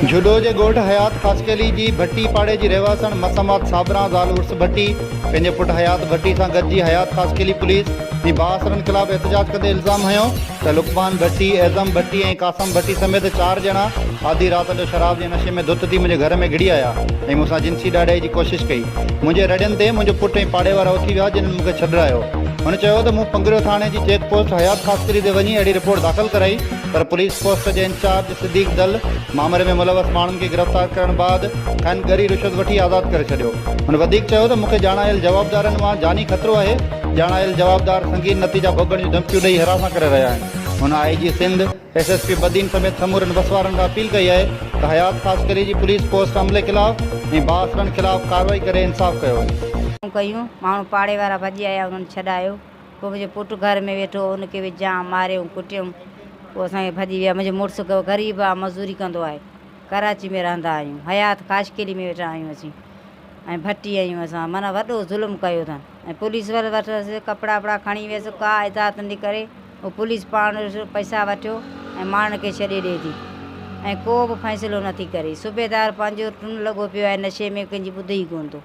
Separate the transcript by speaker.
Speaker 1: जहॾो जे ॻोठ हयात खासखैली जी भट्टी पाड़े जी रहवासन مسمات صابران ज़ाल उर्स भट्टी पंहिंजे पुट हयात भट्टी सां गॾिजी हयात खासखैली पुलिस ऐं बााثरनि ख़िलाफ़ एहतजाज कंदे इल्ज़ाम हयो त लुकमान भट्टी, एज़म भट्टी ऐं कासम भट्टी समेत 4 ॼणा आधी रात जो शराब जे नशे में धुत थी मुंहिंजे घर में घिड़ी आया ऐं मूंसां जिंसी ॾाढे जी कोशिशि कई। मुंहिंजे रड़ियुनि ते मुंहिंजो पुटु ऐं पाड़े वारा उथी विया जिन्हनि मूंखे छॾायो। हुन चयो त मूं पंगरियो थाणे जी चेक पोस्ट हयात खासखैली ते वञी अहिड़ी रिपोर्ट दाख़िल कराई, पर पुलिस पोस्ट जे इंचार्ज सिद्दीक़ दल मामले में मुलवस माण्हुनि खे गिरफ़्तार करण बाद खन गरी रिश्वत वठी आज़ादु करे छॾियो। हुन वधीक चयो त मूंखे ॼाणायल जवाबदारनि मां जानी ख़तरो आहे। ॼाणायल जवाबदार संगीन नतीजा भोगण जूं धमकियूं ॾेई हिरासत करे रहिया आहिनि। हुन IG सिंध SSP बदीन समेत समूरनि बसवारनि खां अपील कई आहे त हयात खासखैली जी पुलिस पोस्ट अमले ख़िलाफ़ ऐं बााثरनि ख़िलाफ़ कार्रवाई करे इंसाफ़ कयो वञे।
Speaker 2: कयूं माण्हू पाड़े वारा भॼी आया, उन्हनि छॾायो। पोइ मुंहिंजो पुटु घर में वेठो, उनखे बि जाम मारियूं कुटियूं। पोइ असांखे भॼी विया। मुंहिंजो मुड़ुसु ग़रीब आहे, मज़दूरी कंदो आहे, कराची में रहंदा आहियूं, हयात खासखैली में वेठा आहियूं असीं ऐं भट्टी आहियूं असां। माना वॾो ज़ुल्म कयो अथनि ऐं पुलिस वारे वटि कपिड़ा वपड़ा खणी वियसि, का इजाज़त न करे उहो पुलिस पाण पैसा वठियो ऐं माण्हुनि खे छॾे ॾिए थी ऐं को बि फ़ैसिलो नथी करे। सूबेदार पंहिंजो टुन लॻो पियो आहे नशे में, कंहिंजी ॿुधे ई कोन थो।